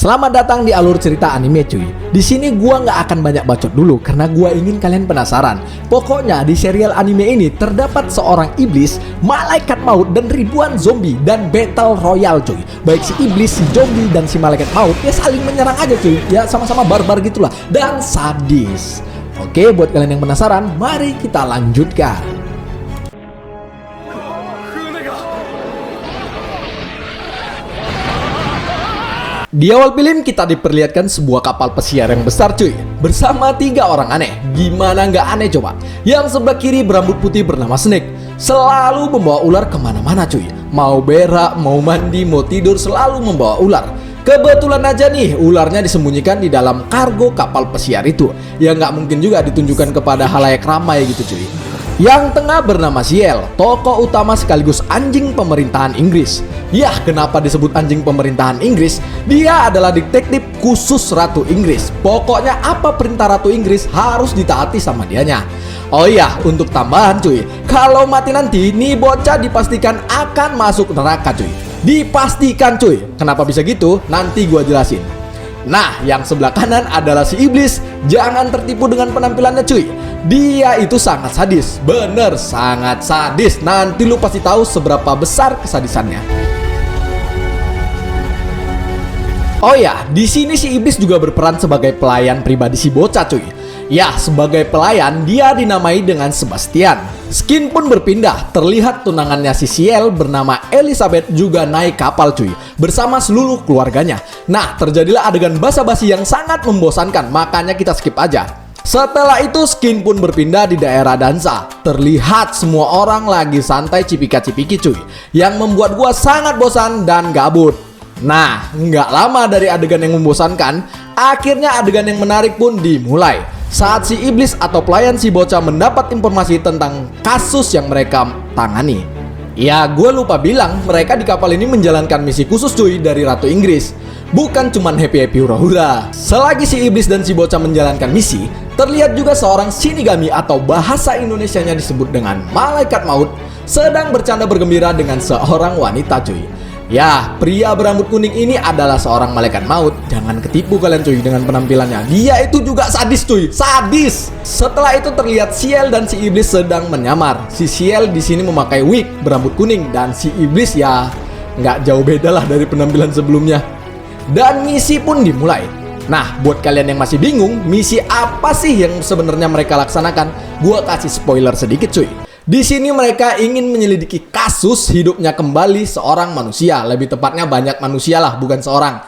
Selamat datang di alur cerita anime cuy. Di sini gua nggak akan banyak bacot dulu karena gua ingin kalian penasaran. Pokoknya di serial anime ini terdapat seorang iblis, malaikat maut dan ribuan zombie dan battle royale cuy. Baik si iblis, si zombie dan si malaikat maut ya saling menyerang aja cuy. Ya sama-sama barbar gitulah dan sadis. Oke, buat kalian yang penasaran, mari kita lanjutkan. Di awal film kita diperlihatkan sebuah kapal pesiar yang besar cuy, bersama 3 orang aneh. Gimana nggak aneh coba? Yang sebelah kiri berambut putih bernama Snake, selalu membawa ular kemana-mana cuy. Mau berak, mau mandi, mau tidur selalu membawa ular. Kebetulan aja nih ularnya disembunyikan di dalam kargo kapal pesiar itu. Ya nggak mungkin juga ditunjukkan kepada halayak ramai gitu cuy. Yang tengah bernama Ciel, tokoh utama sekaligus anjing pemerintahan Inggris. Yah, kenapa disebut anjing pemerintahan Inggris? Dia adalah detektif khusus Ratu Inggris. Pokoknya apa perintah Ratu Inggris harus ditaati sama dianya. Oh iya, untuk tambahan cuy, kalau mati nanti, nih bocah dipastikan akan masuk neraka cuy. Dipastikan cuy. Kenapa bisa gitu? Nanti gua jelasin. Nah, yang sebelah kanan adalah si iblis. Jangan tertipu dengan penampilannya cuy. Dia itu sangat sadis. Bener, sangat sadis. Nanti lu pasti tahu seberapa besar kesadisannya. Oh ya, di sini si iblis juga berperan sebagai pelayan pribadi si bocah cuy. Ya, sebagai pelayan dia dinamai dengan Sebastian. Skin pun berpindah. Terlihat tunangannya si Ciel bernama Elizabeth juga naik kapal cuy, bersama seluruh keluarganya. Nah, terjadilah adegan basa-basi yang sangat membosankan, makanya kita skip aja. Setelah itu Skin pun berpindah di daerah Danza. Terlihat semua orang lagi santai cipika-cipiki cuy, yang membuat gua sangat bosan dan gabut. Nah, nggak lama dari adegan yang membosankan, akhirnya adegan yang menarik pun dimulai. Saat si iblis atau pelayan si bocah mendapat informasi tentang kasus yang mereka tangani. Ya, gue lupa bilang mereka di kapal ini menjalankan misi khusus cuy dari Ratu Inggris. Bukan cuman happy-happy hura-hura. Selagi si iblis dan si bocah menjalankan misi, terlihat juga seorang shinigami atau bahasa Indonesianya disebut dengan malaikat maut sedang bercanda bergembira dengan seorang wanita cuy. Ya, pria berambut kuning ini adalah seorang malaikat maut. Jangan ketipu kalian cuy dengan penampilannya. Dia itu juga sadis cuy, sadis. Setelah itu terlihat Ciel dan si iblis sedang menyamar. Si Ciel di sini memakai wig berambut kuning dan si iblis ya nggak jauh beda lah dari penampilan sebelumnya. Dan misi pun dimulai. Nah, buat kalian yang masih bingung, misi apa sih yang sebenarnya mereka laksanakan? Gua kasih spoiler sedikit cuy. Di sini mereka ingin menyelidiki kasus hidupnya kembali seorang manusia. Lebih tepatnya banyak manusia lah, bukan seorang.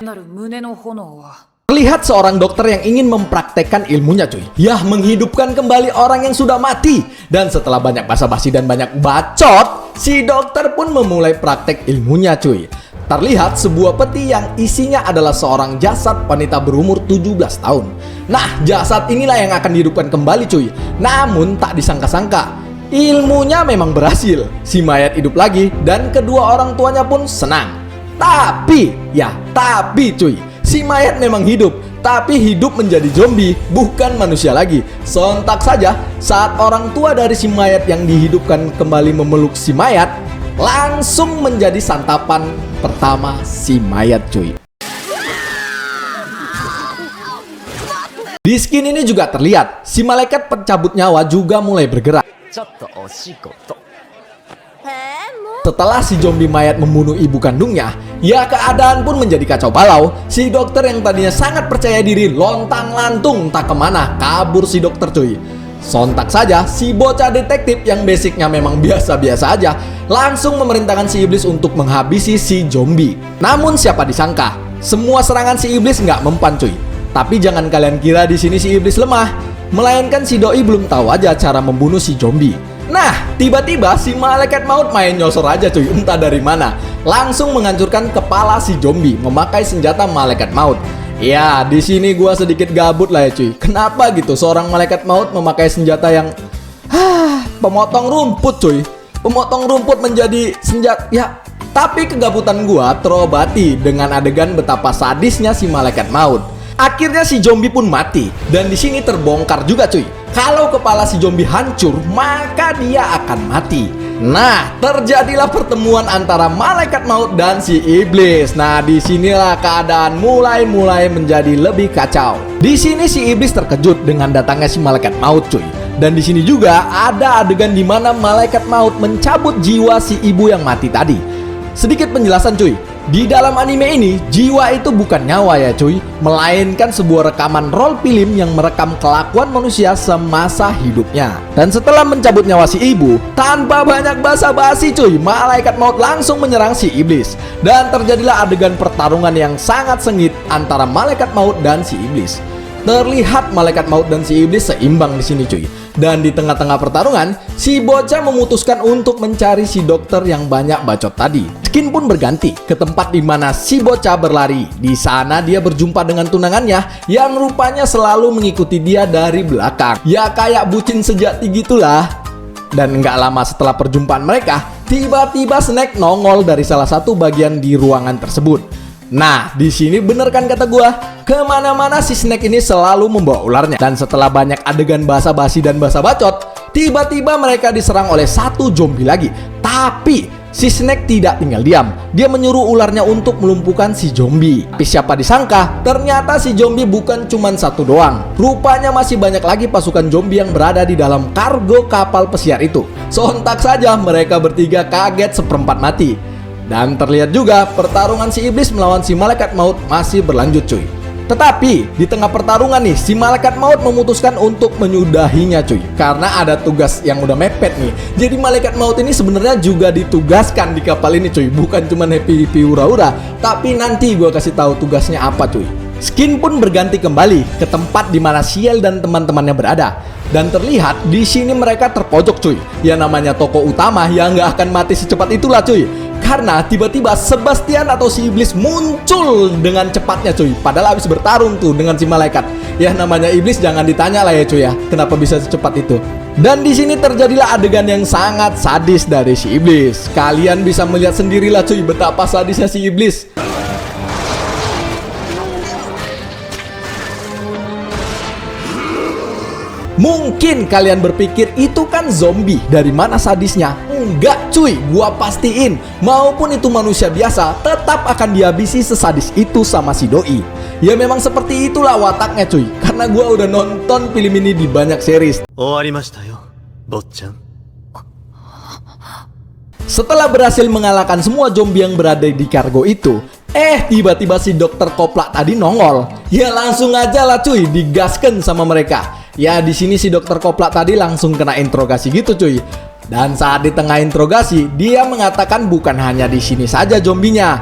Terlihat seorang dokter yang ingin mempraktekkan ilmunya cuy. Yah, menghidupkan kembali orang yang sudah mati. Dan setelah banyak basa-basi dan banyak bacot, si dokter pun memulai praktek ilmunya cuy. Terlihat sebuah peti yang isinya adalah seorang jasad wanita berumur 17 tahun. Nah, jasad inilah yang akan dihidupkan kembali cuy. Namun tak disangka-sangka, ilmunya memang berhasil. Si mayat hidup lagi dan kedua orang tuanya pun senang. Tapi cuy, si mayat memang hidup, tapi hidup menjadi zombie, bukan manusia lagi. Sontak saja saat orang tua dari si mayat yang dihidupkan kembali memeluk si mayat, langsung menjadi santapan pertama si mayat cuy. Di skin ini juga terlihat si malaikat pencabut nyawa juga mulai bergerak. Setelah si zombie mayat membunuh ibu kandungnya, ya keadaan pun menjadi kacau balau. Si dokter yang tadinya sangat percaya diri lontang-lantung tak kemana, kabur si dokter cuy. Sontak saja si bocah detektif yang basicnya memang biasa-biasa aja langsung memerintahkan si iblis untuk menghabisi si zombie. Namun siapa disangka, semua serangan si iblis nggak mempan cuy. Tapi jangan kalian kira di sini si iblis lemah, melainkan si doi belum tahu aja cara membunuh si zombie. Nah, tiba-tiba si malaikat maut main nyosor aja cuy, entah dari mana. Langsung menghancurkan kepala si zombie memakai senjata malaikat maut. Ya, di sini gua sedikit gabut lah ya cuy. Kenapa gitu seorang malaikat maut memakai senjata yang pemotong rumput cuy. Pemotong rumput menjadi senjata ya. Tapi kegabutan gua terobati dengan adegan betapa sadisnya si malaikat maut. Akhirnya si zombie pun mati dan di sini terbongkar juga cuy. Kalau kepala si zombie hancur, maka dia akan mati. Nah, terjadilah pertemuan antara malaikat maut dan si iblis. Nah, disinilah keadaan mulai menjadi lebih kacau. Di sini si iblis terkejut dengan datangnya si malaikat maut, cuy. Dan di sini juga ada adegan di mana malaikat maut mencabut jiwa si ibu yang mati tadi. Sedikit penjelasan, cuy. Di dalam anime ini, jiwa itu bukan nyawa ya cuy, melainkan sebuah rekaman role film yang merekam kelakuan manusia semasa hidupnya. Dan setelah mencabut nyawa si ibu, tanpa banyak basa-basi cuy, malaikat maut langsung menyerang si iblis. Dan terjadilah adegan pertarungan yang sangat sengit antara malaikat maut dan si iblis. Terlihat malaikat maut dan si iblis seimbang di sini cuy. Dan di tengah-tengah pertarungan, si bocah memutuskan untuk mencari si dokter yang banyak bacot tadi. Skin pun berganti ke tempat di mana si bocah berlari. Di sana dia berjumpa dengan tunangannya yang rupanya selalu mengikuti dia dari belakang. Ya kayak bucin sejati gitulah. Dan nggak lama setelah perjumpaan mereka, tiba-tiba Snake nongol dari salah satu bagian di ruangan tersebut. Nah, di sini bener kan kata gua, kemana-mana si Snake ini selalu membawa ularnya. Dan setelah banyak adegan basa-basi dan basa bacot, tiba-tiba mereka diserang oleh satu zombie lagi. Tapi si Snake tidak tinggal diam. Dia menyuruh ularnya untuk melumpuhkan si zombie. Tapi siapa disangka, ternyata si zombie bukan cuma satu doang. Rupanya masih banyak lagi pasukan zombie yang berada di dalam kargo kapal pesiar itu. Sontak saja mereka bertiga kaget seperempat mati. Dan terlihat juga pertarungan si iblis melawan si malaikat maut masih berlanjut cuy. Tetapi di tengah pertarungan nih, si malaikat maut memutuskan untuk menyudahinya cuy. Karena ada tugas yang udah mepet nih. Jadi malaikat maut ini sebenarnya juga ditugaskan di kapal ini cuy. Bukan cuma happy ura-ura, tapi nanti gua kasih tahu tugasnya apa cuy. Skin pun berganti kembali ke tempat di mana Ciel dan teman-temannya berada. Dan terlihat di sini mereka terpojok cuy. Ya namanya tokoh utama yang nggak akan mati secepat itulah cuy. Karena tiba-tiba Sebastian atau si iblis muncul dengan cepatnya cuy. Padahal habis bertarung tuh dengan si malaikat. Ya namanya iblis jangan ditanya lah ya cuy ya, kenapa bisa secepat itu. Dan di sini terjadilah adegan yang sangat sadis dari si iblis. Kalian bisa melihat sendirilah cuy betapa sadisnya si iblis. Mungkin kalian berpikir itu kan zombie, dari mana sadisnya? Enggak cuy, gua pastiin maupun itu manusia biasa tetap akan dihabisi sesadis itu sama si doi. Ya memang seperti itulah wataknya cuy, karena gua udah nonton film ini di banyak series. Setelah berhasil mengalahkan semua zombie yang berada di kargo itu, tiba-tiba si dokter Koplak tadi nongol. Ya langsung aja lah cuy, digaskan sama mereka. Ya di sini si dokter Koplak tadi langsung kena interogasi gitu cuy. Dan saat di tengah interogasi, dia mengatakan bukan hanya di sini saja zombinya.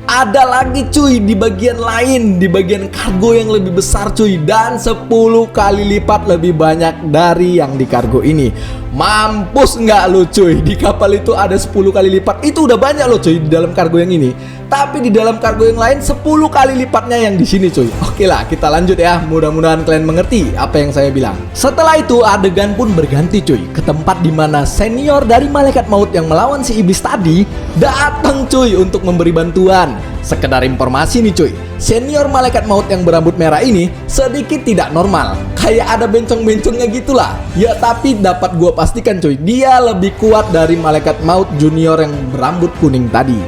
Ada lagi cuy di bagian lain, di bagian kargo yang lebih besar cuy. Dan 10 kali lipat lebih banyak dari yang di kargo ini. Mampus nggak lu cuy, di kapal itu ada 10 kali lipat. Itu udah banyak loh cuy di dalam kargo yang ini. Tapi di dalam kargo yang lain 10 kali lipatnya yang di sini cuy. Oke lah, kita lanjut ya. Mudah-mudahan kalian mengerti apa yang saya bilang. Setelah itu adegan pun berganti cuy ke tempat dimana senior dari malaikat maut yang melawan si iblis tadi datang cuy untuk memberi bantuan. Sekedar informasi nih cuy, senior malaikat maut yang berambut merah ini sedikit tidak normal. Kayak ada bencong-bencongnya gitulah. Ya tapi dapat gua pastikan cuy, dia lebih kuat dari malaikat maut junior yang berambut kuning tadi.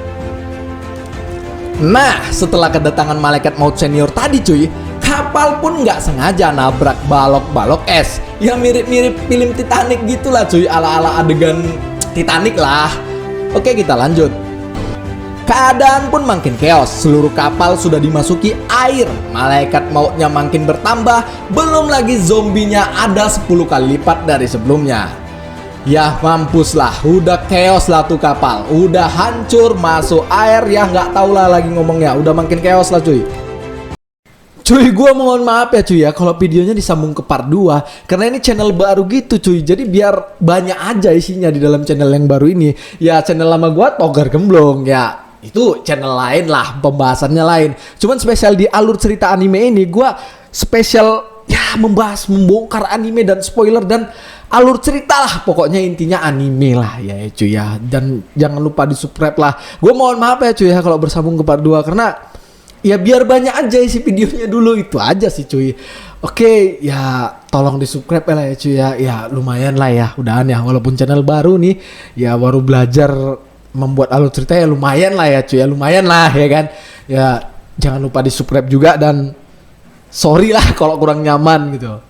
Nah, setelah kedatangan malaikat maut senior tadi cuy, kapal pun nggak sengaja nabrak balok-balok es. Ya mirip-mirip film Titanic gitulah cuy, ala-ala adegan Titanic lah. Oke, kita lanjut. Keadaan pun makin chaos. Seluruh kapal sudah dimasuki air. Malaikat mautnya makin bertambah. Belum lagi zombinya ada 10 kali lipat dari sebelumnya. Ya mampus lah, udah chaos lah tuh kapal. Udah hancur, masuk air ya nggak tahu lah lagi ngomongnya. Udah makin chaos lah cuy. Cuy, gue mohon maaf ya cuy ya kalau videonya disambung ke part 2. Karena ini channel baru gitu cuy. Jadi biar banyak aja isinya di dalam channel yang baru ini. Ya channel lama gue Togar Gemblong ya. Itu channel lain lah, pembahasannya lain. Cuman spesial di alur cerita anime ini gue spesial ya membongkar anime dan spoiler dan alur cerita lah. Pokoknya intinya anime lah ya cuy ya. Dan jangan lupa di subscribe lah. Gue mohon maaf ya cuy ya kalau bersambung ke part 2 karena Ya biar banyak aja isi videonya dulu, itu aja sih cuy. Oke, ya tolong di subscribe lah ya cuy ya. Ya lumayan lah ya, udahan ya. Walaupun channel baru nih, ya baru belajar membuat alur cerita ya lumayan lah ya cuy ya. Lumayan lah ya kan. Ya jangan lupa di subscribe juga dan sorry lah kalau kurang nyaman gitu.